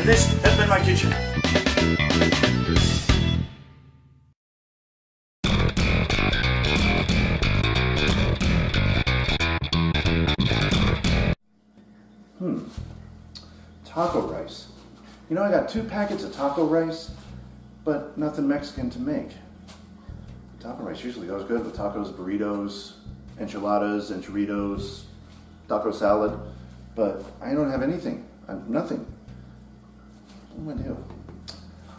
And this has been my kitchen. Taco rice. You know, I got 2 packets of taco rice, but nothing Mexican to make. Taco rice usually goes good with tacos, burritos, enchiladas, enchiritos, taco salad, but I don't have anything. Nothing. What do I do?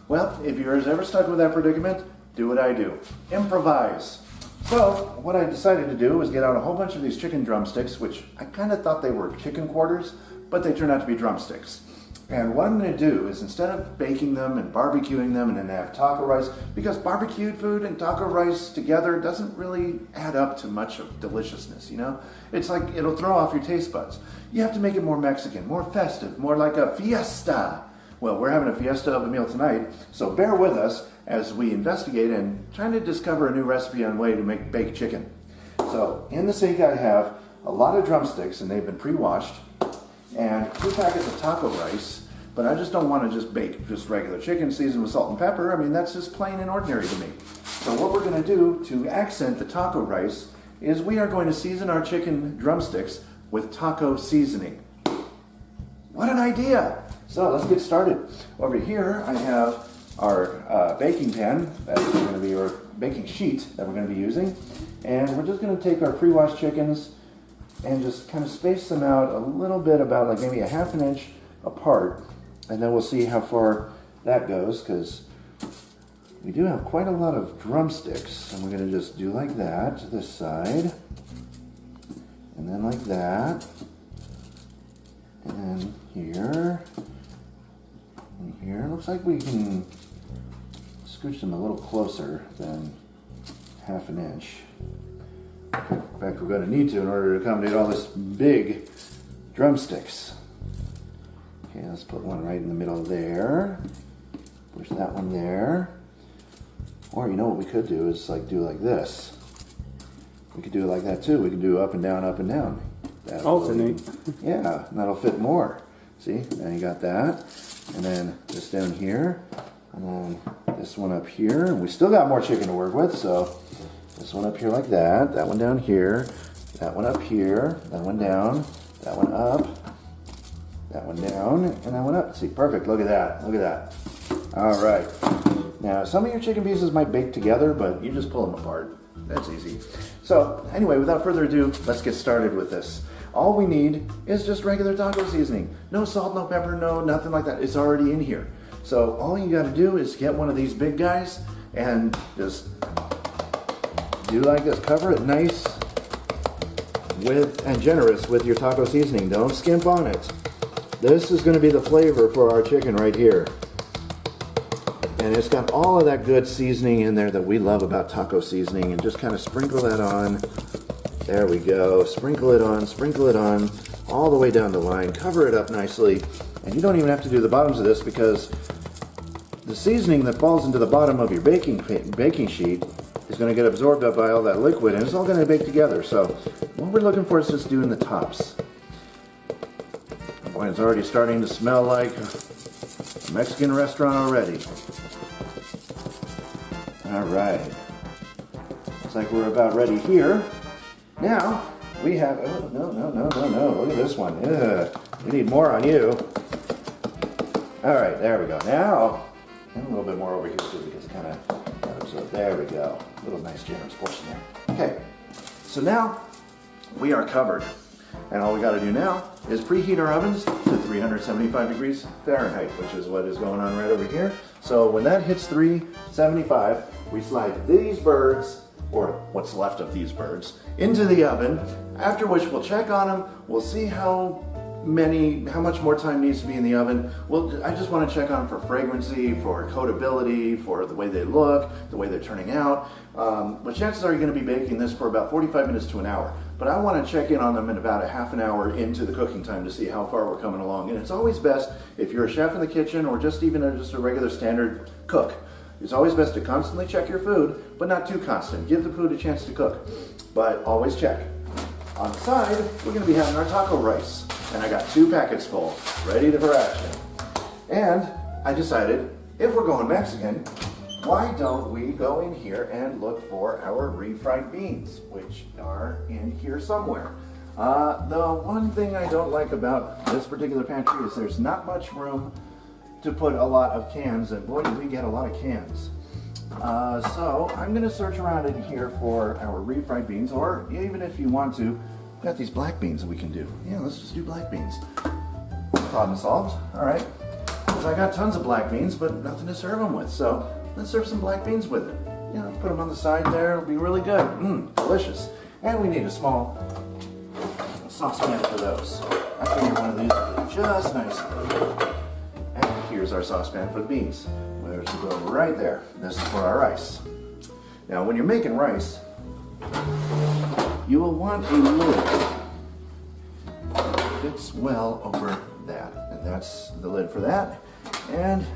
Well, if you're ever stuck with that predicament, do what I do. Improvise. So, what I decided to do was get out a whole bunch of these chicken drumsticks, which I kind of thought they were chicken quarters, but they turned out to be drumsticks. And what I'm going to do is, instead of baking them and barbecuing them and then have taco rice, because barbecued food and taco rice together doesn't really add up to much of deliciousness, you know? It's like it'll throw off your taste buds. You have to make it more Mexican, more festive, more like a fiesta. Well, we're having a fiesta of a meal tonight, so bear with us as we investigate and trying to discover a new recipe on way to make baked chicken. So, in the sink I have a lot of drumsticks, and they've been pre-washed, and 2 packets of taco rice, but I just don't want to just bake just regular chicken seasoned with salt and pepper. I mean, that's just plain and ordinary to me. So what we're going to do to accent the taco rice is we are going to season our chicken drumsticks with taco seasoning. What an idea! So let's get started. Over here I have our baking pan that is going to be our baking sheet that we're going to be using, and we're just going to take our pre-washed chickens and just kind of space them out a little bit, about like maybe a ½ inch apart, and then we'll see how far that goes, because we do have quite a lot of drumsticks, and we're going to just do like that to this side, and then like that, and then here, and here. Looks like we can scooch them a little closer than ½ inch. In fact, we're going to need to in order to accommodate all this big drumsticks. Okay, let's put one right in the middle there. Push that one there. Or you know what we could do is do like this. We could do it like that too. We could do up and down, up and down. Alternate. Yeah, that'll fit more. See, now you got that. And then this down here. And then this one up here. And we still got more chicken to work with, so this one up here like that. That one down here. That one up here. That one down. That one up. That one down. And that one up. See, perfect. Look at that. Look at that. All right. Now, some of your chicken pieces might bake together, but you just pull them apart. That's easy. So, anyway, without further ado, let's get started with this. All we need is just regular taco seasoning. No salt, no pepper, no nothing like that. It's already in here. So, all you got to do is get one of these big guys and just do like this. Cover it nice and generous with your taco seasoning. Don't skimp on it. This is going to be the flavor for our chicken right here. And it's got all of that good seasoning in there that we love about taco seasoning. And just kind of sprinkle that on. There we go. Sprinkle it on, all the way down the line. Cover it up nicely. And you don't even have to do the bottoms of this, because the seasoning that falls into the bottom of your baking sheet is going to get absorbed up by all that liquid, and it's all going to bake together. So what we're looking for is just doing the tops. Boy, it's already starting to smell like a Mexican restaurant already. All right. Looks like we're about ready here. Now, we have, oh, no, look at this one. Ugh, we need more on you. All right, there we go. Now, and a little bit more over here too, because it kind of, so there we go. A little nice generous portion there. Okay, so now we are covered. And all we got to do now is preheat our ovens to 375 degrees Fahrenheit, which is what is going on right over here. So when that hits 375, we slide these birds or what's left of these birds, into the oven, after which we'll check on them. We'll see how much more time needs to be in the oven. I just want to check on them for fragrancy, for coatability, for the way they look, the way they're turning out. But chances are you're going to be baking this for about 45 minutes to an hour. But I want to check in on them in about a half an hour into the cooking time to see how far we're coming along. And it's always best, if you're a chef in the kitchen or just even just a regular standard cook, it's always best to constantly check your food, but not too constant. Give the food a chance to cook, but always check. On the side, we're going to be having our taco rice. And I got 2 packets full, ready for action. And I decided, if we're going Mexican, why don't we go in here and look for our refried beans, which are in here somewhere. The one thing I don't like about this particular pantry is there's not much room to put a lot of cans, and boy, do we get a lot of cans. So I'm going to search around in here for our refried beans, or even if you want to, we've got these black beans that we can do. Yeah, let's just do black beans. Problem solved. All right. Because I got tons of black beans, but nothing to serve them with. So let's serve some black beans with it. You know, put them on the side there. It'll be really good. Delicious. And we need a small saucepan for those. I figured one of these would be just nicely. And here's our saucepan for the beans. There's the go right there. This is for our rice. Now, when you're making rice, you will want a lid that fits well over that. And that's the lid for that. And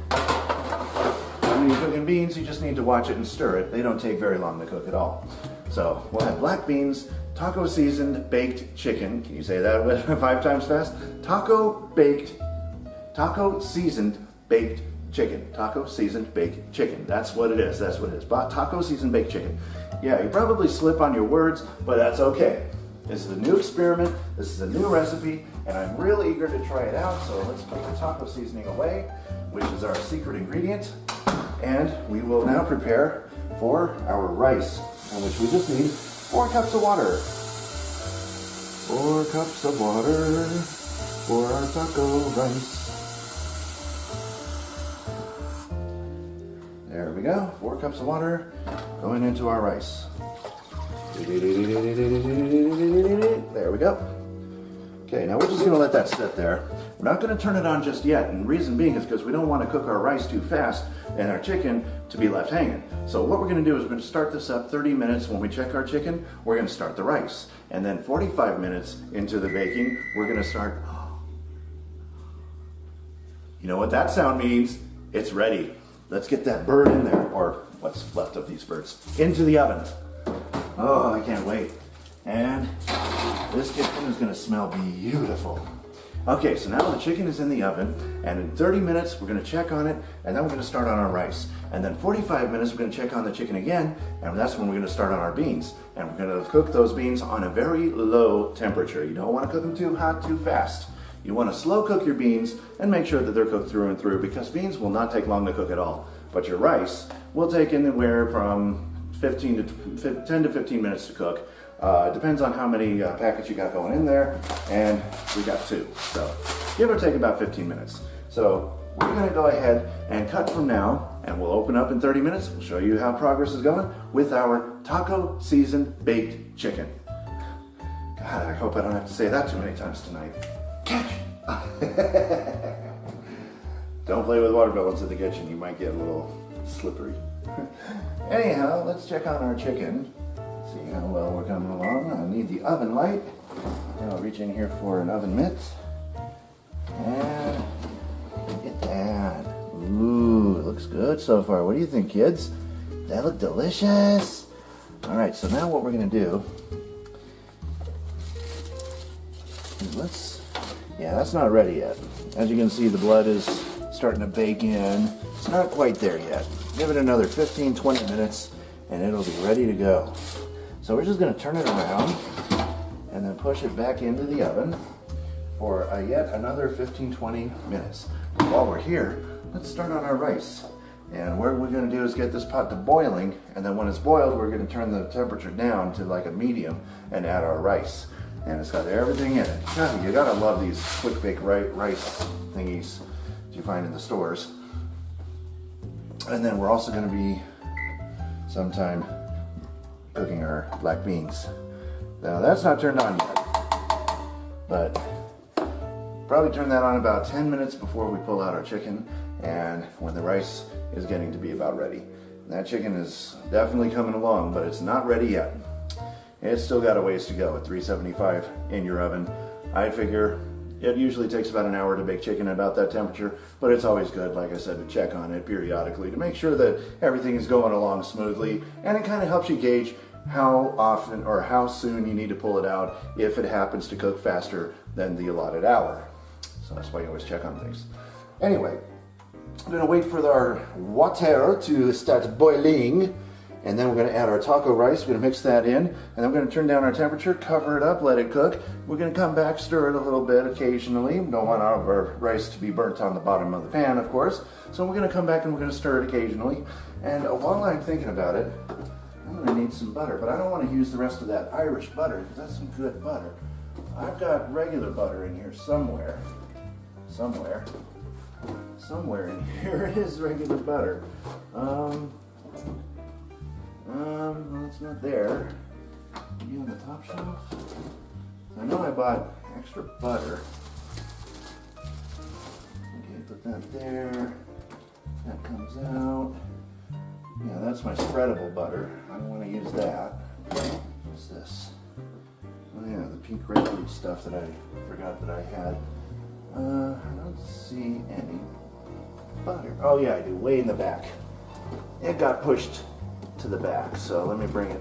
when you're cooking beans, you just need to watch it and stir it. They don't take very long to cook at all. So we'll have black beans, taco seasoned baked chicken. Can you say that 5 times fast? Taco seasoned baked chicken. Taco seasoned baked chicken. That's what it is. That's what it is. Taco seasoned baked chicken. Yeah, you probably slip on your words, but that's okay. This is a new experiment. This is a new recipe, and I'm really eager to try it out. So let's put the taco seasoning away, which is our secret ingredient. And we will now prepare for our rice, in which we just need 4 cups of water. 4 cups of water for our taco rice. There we go, 4 cups of water going into our rice. There we go. Okay, now we're just going to let that sit there. We're not going to turn it on just yet, and the reason being is because we don't want to cook our rice too fast and our chicken to be left hanging. So what we're going to do is we're going to start this up 30 minutes. When we check our chicken, we're going to start the rice. And then 45 minutes into the baking, we're going to start... You know what that sound means? It's ready. Let's get that bird in there, or what's left of these birds, into the oven. Oh, I can't wait. And this chicken is going to smell beautiful. Okay, so now the chicken is in the oven, and in 30 minutes we're going to check on it, and then we're going to start on our rice. And then 45 minutes we're going to check on the chicken again, and that's when we're going to start on our beans. And we're going to cook those beans on a very low temperature. You don't want to cook them too hot, too fast. You want to slow cook your beans and make sure that they're cooked through and through, because beans will not take long to cook at all. But your rice will take anywhere from 10 to 15 minutes to cook. Depends on how many packets you got going in there, and we got 2. So give or take about 15 minutes. So we're going to go ahead and cut from now, and we'll open up in 30 minutes. We'll show you how progress is going with our taco seasoned baked chicken. God, I hope I don't have to say that too many times tonight. Catch! Don't play with water balloons in the kitchen. You might get a little slippery. Anyhow, let's check on our chicken. See how well we're coming along. I need the oven light. Then I'll reach in here for an oven mitt. And look at that. Ooh, looks good so far. What do you think, kids? That look delicious? All right, so now what we're gonna do is that's not ready yet. As you can see, the blood is starting to bake in. It's not quite there yet. Give it another 15-20 minutes and it'll be ready to go. So we're just going to turn it around and then push it back into the oven for yet another 15-20 minutes. While we're here, let's start on our rice. And what we're going to do is get this pot to boiling, and then when it's boiled, we're going to turn the temperature down to like a medium and add our rice. And it's got everything in it. God, you gotta love these quick bake rice thingies that you find in the stores. And then we're also going to be sometime cooking our black beans. Now that's not turned on yet, but probably turn that on about 10 minutes before we pull out our chicken and when the rice is getting to be about ready. And that chicken is definitely coming along, but it's not ready yet. It's still got a ways to go at 375 in your oven. I figure it usually takes about an hour to bake chicken at about that temperature, but it's always good, like I said, to check on it periodically to make sure that everything is going along smoothly, and it kind of helps you gauge how often or how soon you need to pull it out if it happens to cook faster than the allotted hour. So that's why you always check on things. Anyway, I'm going to wait for our water to start boiling, and then we're going to add our taco rice. We're going to mix that in, and then we're going to turn down our temperature, cover it up, let it cook. We're going to come back, stir it a little bit occasionally. We don't want our rice to be burnt on the bottom of the pan, of course. So we're going to come back and we're going to stir it occasionally. And while I'm thinking about it, I'm going to need some butter, but I don't want to use the rest of that Irish butter because that's some good butter. I've got regular butter in here somewhere. Somewhere in here is regular butter. Well, it's not there. Maybe on the top shelf? I know I bought extra butter. Okay, put that there. That comes out. Yeah, that's my spreadable butter. I don't want to use that. What's this? Oh yeah, the pink grapefruit stuff that I forgot that I had. I don't see any butter. Oh yeah, I do, way in the back. It got pushed to the back, so let me bring it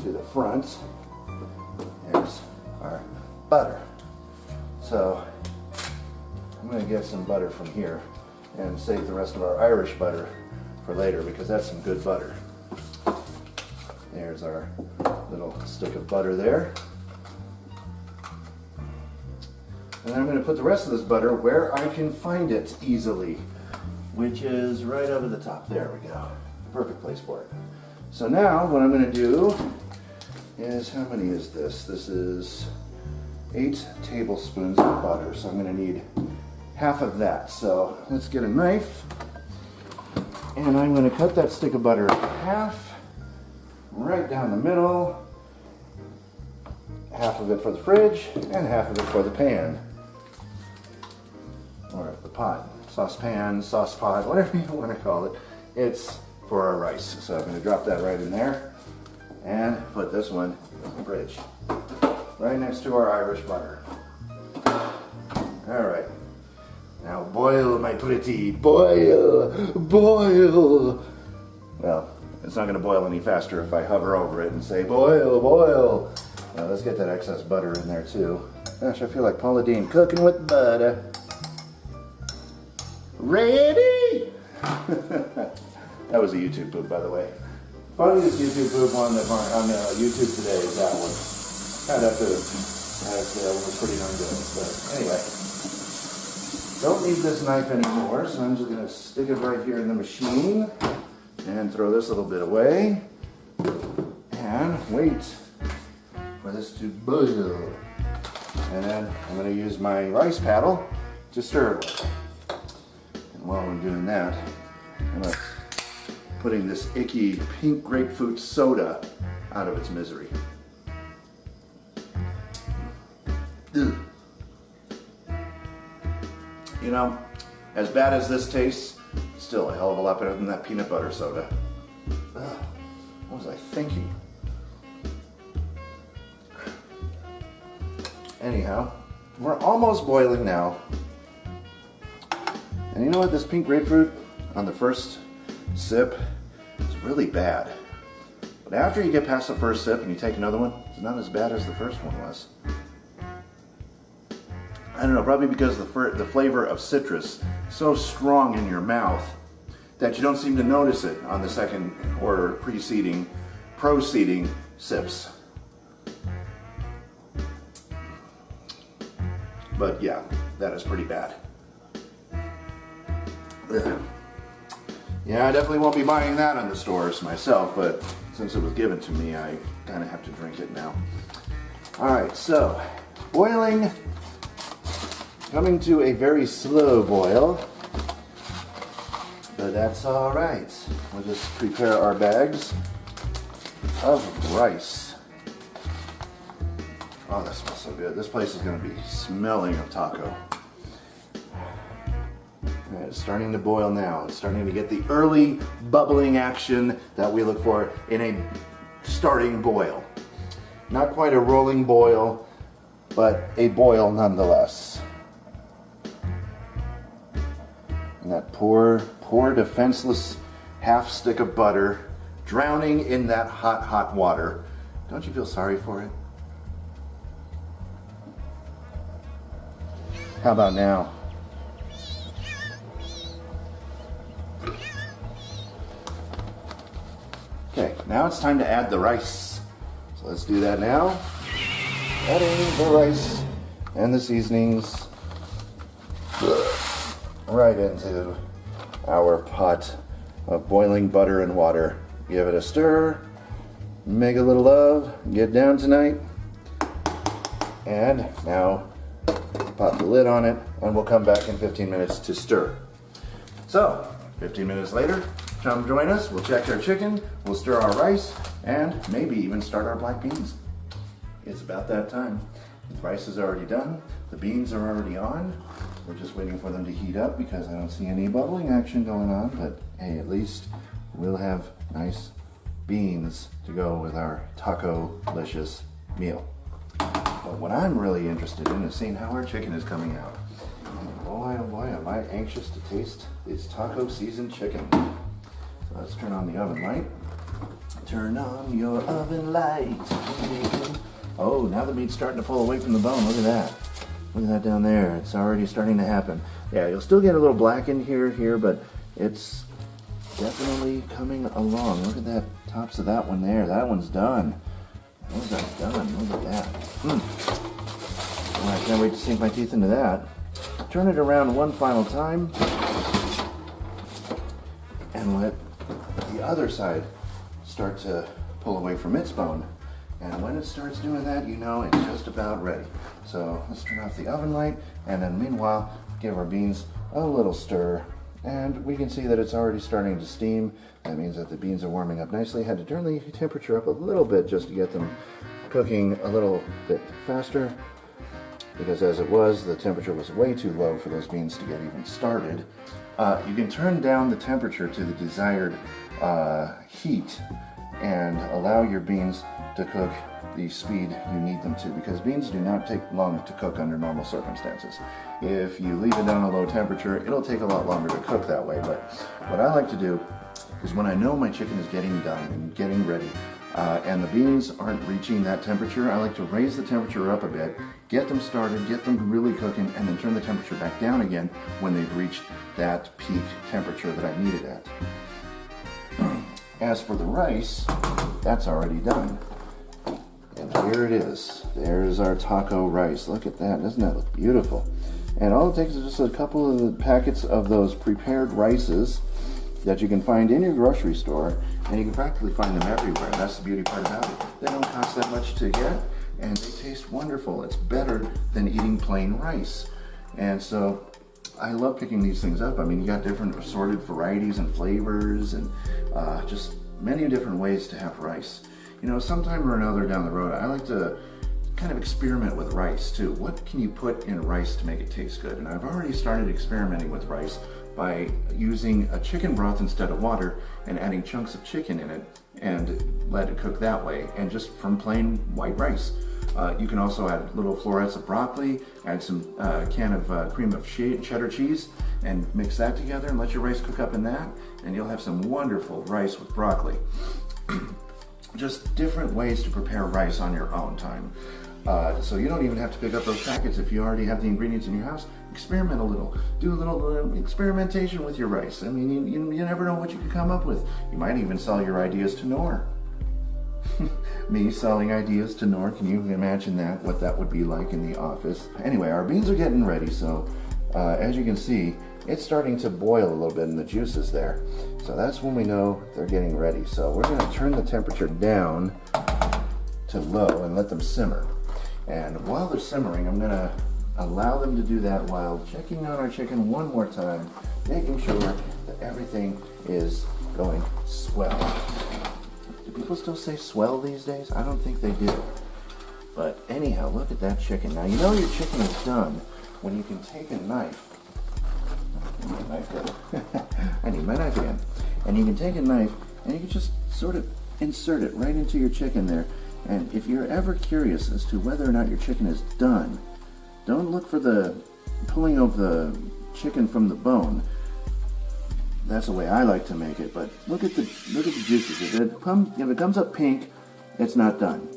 to the front. There's our butter. So I'm going to get some butter from here and save the rest of our Irish butter for later because that's some good butter. There's our little stick of butter there. And I'm going to put the rest of this butter where I can find it easily, which is right over the top. There we go. Perfect place for it. So now what I'm going to do is, how many is this? This is 8 tablespoons of butter, so I'm going to need half of that. So let's get a knife, and I'm going to cut that stick of butter in half, right down the middle. Half of it for the fridge, and half of it for the pan. Or the pot, saucepan, sauce pot, whatever you want to call it. It's for our rice. So I'm going to drop that right in there and put this one in the fridge. Right next to our Irish butter. Alright. Now boil, my pretty, boil, boil. Well, it's not going to boil any faster if I hover over it and say boil, boil. Now let's get that excess butter in there too. Gosh, I feel like Paula Deen cooking with butter. Ready? That was a YouTube poop, by the way. Funniest YouTube poop on YouTube today is that one. I'd have to say it was pretty darn good. But anyway, don't need this knife anymore, so I'm just going to stick it right here in the machine and throw this little bit away and wait for this to boil. And then I'm going to use my rice paddle to stir it with. And while I'm doing that, I'm putting this icky pink grapefruit soda out of its misery. Ugh. You know, as bad as this tastes, it's still a hell of a lot better than that peanut butter soda. Ugh. What was I thinking? Anyhow, we're almost boiling now. And you know what? This pink grapefruit on the first sip is really bad. But after you get past the first sip and you take another one, it's not as bad as the first one was. I don't know, probably because the flavor of citrus is so strong in your mouth that you don't seem to notice it on the second or proceeding sips. But yeah, that is pretty bad. Ugh. Yeah, I definitely won't be buying that in the stores myself, but since it was given to me, I kind of have to drink it now. Alright, so boiling, coming to a very slow boil, but that's alright. We'll just prepare our bags of rice. Oh, that smells so good. This place is going to be smelling of taco. It's starting to boil now. It's starting to get the early bubbling action that we look for in a starting boil. Not quite a rolling boil, but a boil nonetheless. And that poor defenseless half stick of butter drowning in that hot, hot water. Don't you feel sorry for it? How about now? Okay, now it's time to add the rice. So let's do that now. Adding the rice and the seasonings right into our pot of boiling butter and water. Give it a stir, make a little love, get down tonight, and now pop the lid on it, and we'll come back in 15 minutes to stir. So, 15 minutes later, come join us, we'll check our chicken, we'll stir our rice, and maybe even start our black beans. It's about that time. The rice is already done, the beans are already on. We're just waiting for them to heat up because I don't see any bubbling action going on, but hey, at least we'll have nice beans to go with our taco-licious meal. But what I'm really interested in is seeing how our chicken is coming out. And boy, oh boy, am I anxious to taste this taco seasoned chicken. So let's turn on the oven light. Turn on your oven light. Oh, now the meat's starting to pull away from the bone. Look at that. Look at that down there. It's already starting to happen. Yeah, you'll still get a little black in here, but it's definitely coming along. Look at that tops of that one there. That one's done. Those are done. Look at that. Oh, I can't wait to sink my teeth into that. Turn it around one final time and let the other side start to pull away from its bone. And when it starts doing that, you know it's just about ready. So let's turn off the oven light, and then meanwhile, give our beans a little stir. And we can see that it's already starting to steam. That means that the beans are warming up nicely. Had to turn the temperature up a little bit just to get them cooking a little bit faster, because as it was, the temperature was way too low for those beans to get even started. You can turn down the temperature to the desired heat and allow your beans to cook the speed you need them to, because beans do not take long to cook under normal circumstances. If you leave it down a low temperature, it'll take a lot longer to cook that way. But what I like to do is when I know my chicken is getting done and getting ready, and the beans aren't reaching that temperature, I like to raise the temperature up a bit, get them started, get them really cooking, and then turn the temperature back down again when they've reached that peak temperature that I need it at. As for the rice, that's already done. And here it is. There's our taco rice. Look at that. Doesn't that look beautiful? And all it takes is just a couple of the packets of those prepared rices that you can find in your grocery store, and you can practically find them everywhere. That's the beauty part about it. They don't cost that much to get, and they taste wonderful. It's better than eating plain rice. And so I love picking these things up. I mean, you got different assorted varieties and flavors, and just many different ways to have rice. You know, sometime or another down the road, I like to kind of experiment with rice too. What can you put in rice to make it taste good? And I've already started experimenting with rice by using a chicken broth instead of water and adding chunks of chicken in it and let it cook that way, and just from plain white rice. You can also add little florets of broccoli, add some can of cream of cheddar cheese, and mix that together and let your rice cook up in that, and you'll have some wonderful rice with broccoli. Just different ways to prepare rice on your own time. So you don't even have to pick up those packets if you already have the ingredients in your house. Experiment a little. Do a little experimentation with your rice. I mean, you never know what you could come up with. You might even sell your ideas to Nor. Me selling ideas to Nor, can you imagine that? What that would be like in the office? Anyway, our beans are getting ready, so as you can see, it's starting to boil a little bit in the juices there. So that's when we know they're getting ready. So we're going to turn the temperature down to low and let them simmer. And while they're simmering, I'm going to allow them to do that while checking on our chicken one more time, making sure that everything is going swell. people still say swell these days? I don't think they do. But anyhow, look at that chicken. Now, you know your chicken is done when you can take a knife. I need my knife again. And you can take a knife and you can just sort of insert it right into your chicken there. And if you're ever curious as to whether or not your chicken is done, don't look for the pulling of the chicken from the bone. That's the way I like to make it. But look at the juices. If it comes up pink, it's not done.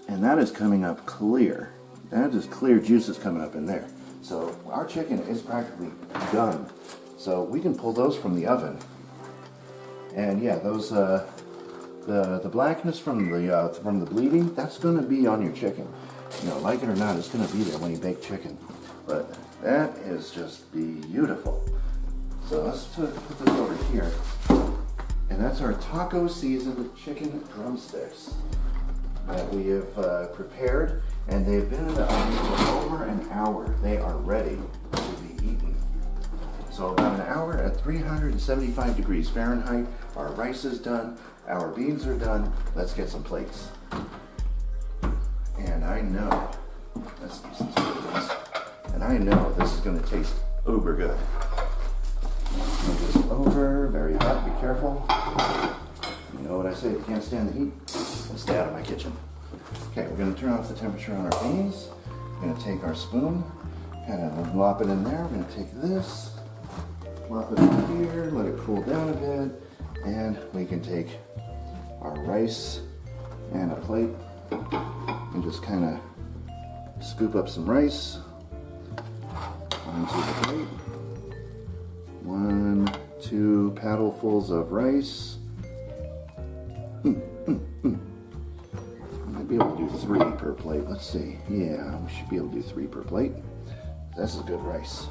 And that is coming up clear. That is clear juices coming up in there. So our chicken is practically done. So we can pull those from the oven. And yeah, those the blackness from the bleeding, that's going to be on your chicken. You know, like it or not, it's going to be there when you bake chicken. But that is just beautiful. So let's put this over here. And that's our taco seasoned chicken drumsticks that we have prepared. And they've been in the oven for over an hour. They are ready to be eaten. So about an hour at 375 degrees Fahrenheit. Our rice is done. Our beans are done. Let's get some plates. And I know, let's do some spoons. And I know this is going to taste uber good. Move this over, very hot, be careful. You know what I say, if you can't stand the heat, then stay out of my kitchen. Okay, we're going to turn off the temperature on our beans. We're going to take our spoon, kind of lop it in there. We're going to take this, plop it in here, let it cool down a bit, and we can take our rice and a plate and just kind of scoop up some rice onto the plate. 1, 2 paddlefuls of rice. Might be able to do 3 per plate. Let's see. Yeah, we should be able to do 3 per plate. This is good rice.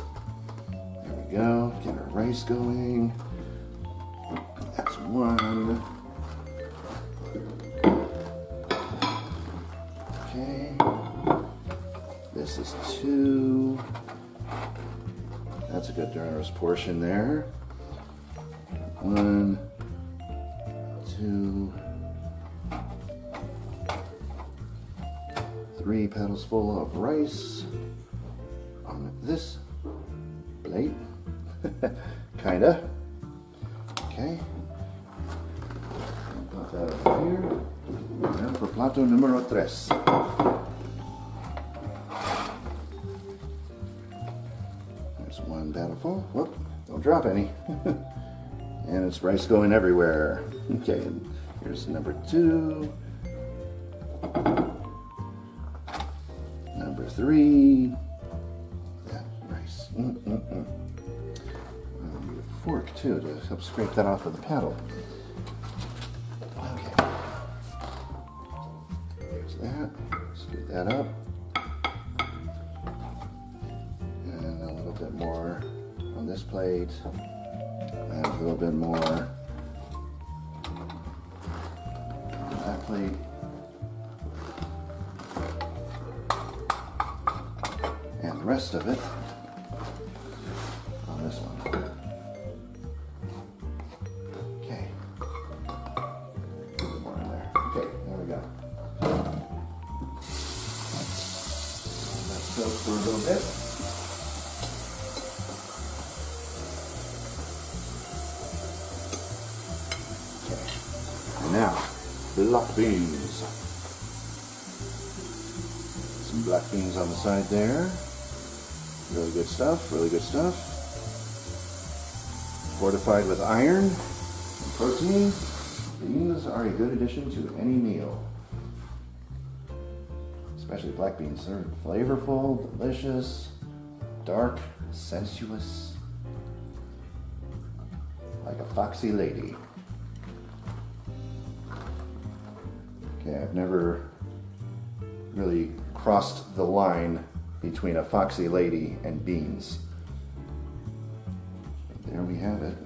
There we go. Get our rice going. That's 1. Okay. This is 2. That's a good generous portion there. 1, 2, 3 paddles full of rice on this plate. Kinda. Okay. Put that over here. And for plato numero 3. There's 1 paddleful. Whoop, don't drop any. And it's rice going everywhere. Okay, and here's number 2. Number 3. That rice. I'll need a fork too to help scrape that off with the paddle. Okay. There's that. Scoop that up. And a little bit more on this plate. And a little bit more on that plate. And the rest of it on this one. Okay. A little more in there. Okay, there we go. Let's soak for a little bit. Now, black beans. Some black beans on the side there. Really good stuff, really good stuff. Fortified with iron and protein, beans are a good addition to any meal. Especially black beans. They're flavorful, delicious, dark, sensuous, like a foxy lady. Okay, I've never really crossed the line between a foxy lady and beans. But there we have it.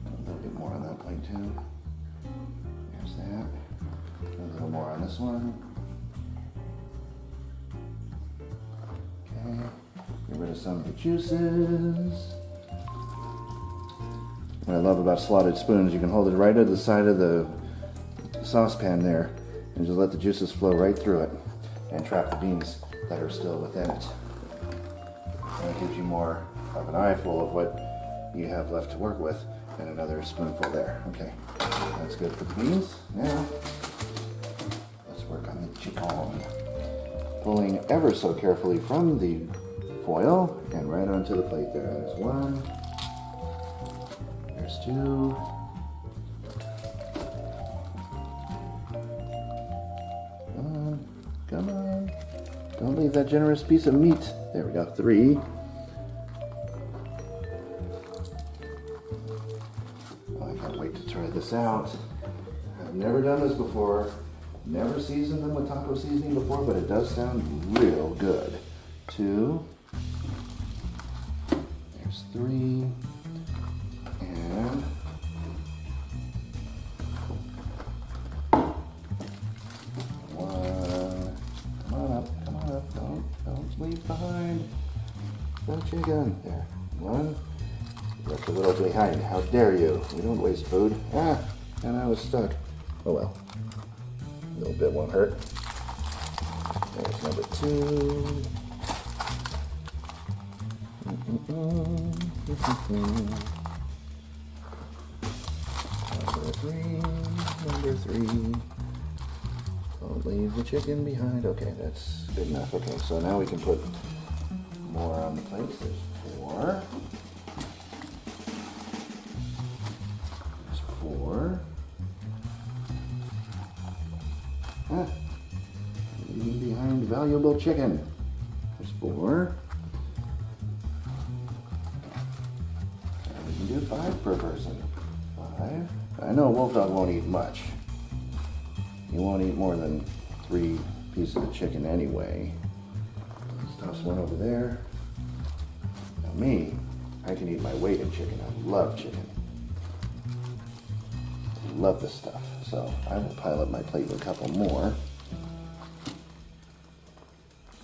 A little bit more on that plate too. There's that. A little more on this one. Okay, get rid of some of the juices. What I love about slotted spoons, you can hold it right at the side of the saucepan there and just let the juices flow right through it and trap the beans that are still within it. And it gives you more of an eyeful of what you have left to work with, and another spoonful there. Okay, that's good for the beans. Now, let's work on the chicken. Pulling ever so carefully from the foil and right onto the plate there. There's one, there's two, come on, don't leave that generous piece of meat. There we go, three. Oh, I can't wait to try this out. I've never done this before. Never seasoned them with taco seasoning before, but it does sound real good. Two. There's three. And one. Come on up. Don't leave behind the chicken. There. One. Left a little behind. How dare you? We don't waste food. Ah, and I was stuck. Oh well. A little bit won't hurt. There's number two. Number three. Don't leave the chicken behind. Okay, that's good enough. Okay, so now we can put more on the plate. There's four. There's four. Leaving behind valuable chicken. There's four. And we can do 5 per person. 5. I know Wolf Dog won't eat much. He won't eat more than 3 pieces of chicken anyway. Let's toss one over there. Now me, I can eat my weight in chicken. I love chicken. I love this stuff. So I will pile up my plate with a couple more.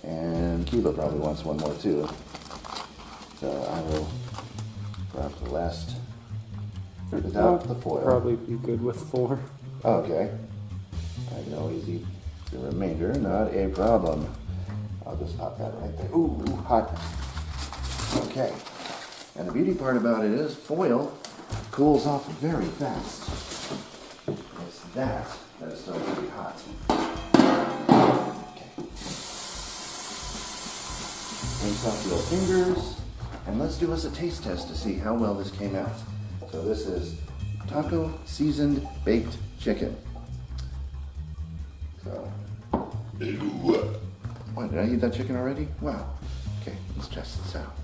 And Kiba probably wants one more too. So I will drop the last without the foil. Probably be good with 4. Okay. I can always eat the remainder, not a problem. I'll just pop that right there. Ooh, hot. Okay. And the beauty part about it is foil cools off very fast. It's that is still pretty hot. Okay. Rinse off your fingers, and let's do us a taste test to see how well this came out. So this is taco seasoned baked chicken. So, what, did I eat that chicken already? Wow. Okay, let's test this out.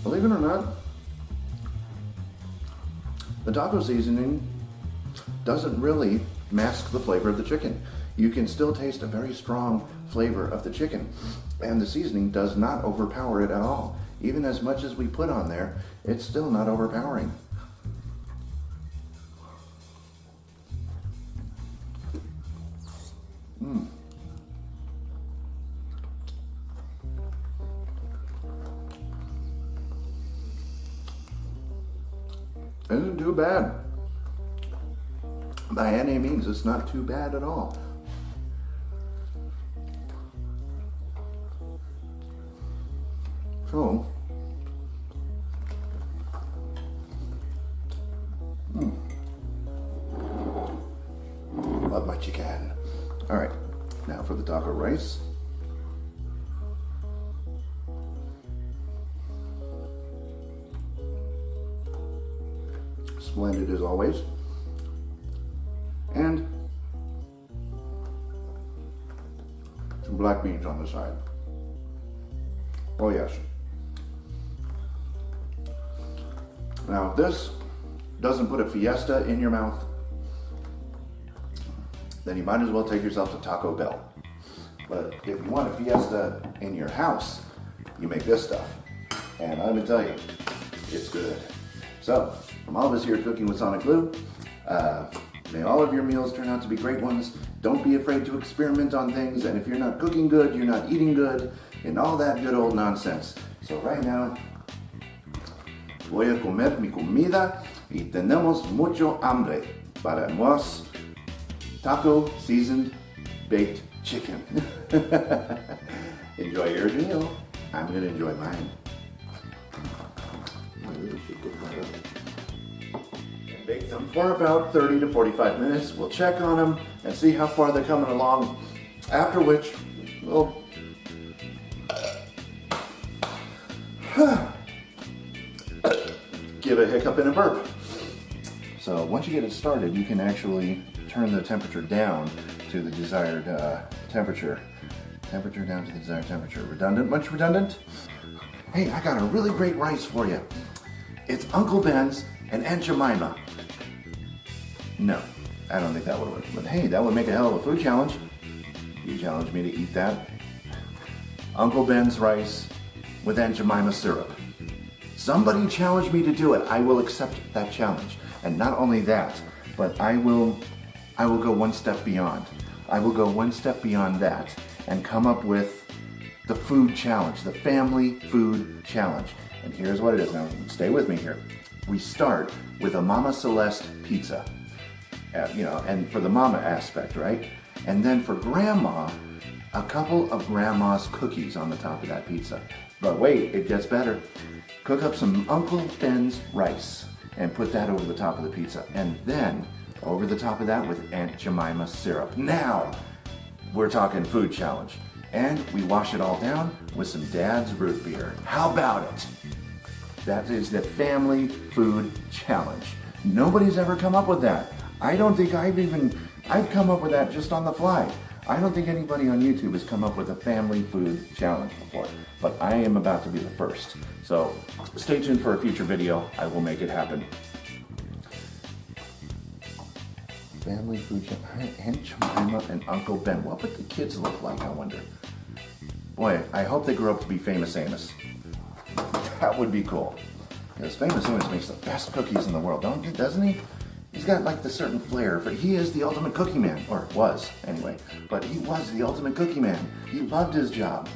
Believe it or not, the taco seasoning doesn't really mask the flavor of the chicken. You can still taste a very strong flavor of the chicken, and the seasoning does not overpower it at all. Even as much as we put on there, it's still not overpowering. Isn't too bad. By any means, it's not too bad at all. So, love my chicken. All right, now for the taco rice. Splendid as always. And some black beans on the side. Oh yes. Now if this doesn't put a fiesta in your mouth, then you might as well take yourself to Taco Bell. But if you want a fiesta in your house, you make this stuff. And let me tell you, it's good. So, from all of us here at Cooking with SonicBlu, May all of your meals turn out to be great ones. Don't be afraid to experiment on things, and if you're not cooking good, you're not eating good, and all that good old nonsense. So right now, voy a comer mi comida y tenemos mucho hambre para almuerzo. Taco seasoned baked chicken. Enjoy your meal. I'm going to enjoy mine. I really should get that up. And bake them for about 30 to 45 minutes. We'll check on them and see how far they're coming along. After which, we'll give a hiccup and a burp. So once you get it started, you can actually turn the temperature down to the desired temperature. Temperature down to the desired temperature. Redundant? Much redundant? Hey, I got a really great rice for you. It's Uncle Ben's and Aunt Jemima. No, I don't think that would work. But hey, that would make a hell of a food challenge. You challenge me to eat that? Uncle Ben's rice with Aunt Jemima syrup. Somebody challenge me to do it. I will accept that challenge. And not only that, but I will go one step beyond. I will go one step beyond that and come up with the food challenge, the family food challenge. And here's what it is. Now, stay with me here. We start with a Mama Celeste pizza, and for the mama aspect, right? And then for grandma, a couple of grandma's cookies on the top of that pizza. But wait, it gets better. Cook up some Uncle Ben's rice and put that over the top of the pizza. And then over the top of that with Aunt Jemima syrup. Now, we're talking food challenge. And we wash it all down with some Dad's root beer. How about it? That is the family food challenge. Nobody's ever come up with that. I don't think I've come up with that just on the fly. I don't think anybody on YouTube has come up with a family food challenge before, but I am about to be the first. So stay tuned for a future video. I will make it happen. Family food challenge. Aunt Jemima and Uncle Ben. What would the kids look like, I wonder? Boy, I hope they grow up to be Famous Amos. That would be cool. Because Famous Amos makes the best cookies in the world, doesn't he? He's got like the certain flair, but he is the ultimate cookie man, or was anyway. But he was the ultimate cookie man. He loved his job,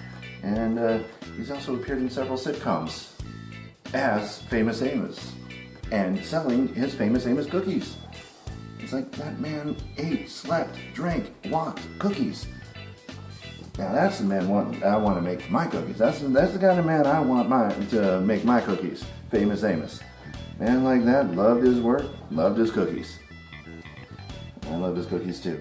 and he's also appeared in several sitcoms as Famous Amos and selling his Famous Amos cookies. It's like that man ate, slept, drank, walked cookies. Now that's the man I want to make my cookies. That's the kind of man I want to make my cookies. Famous Amos. Man like that loved his work, loved his cookies. I love his cookies too.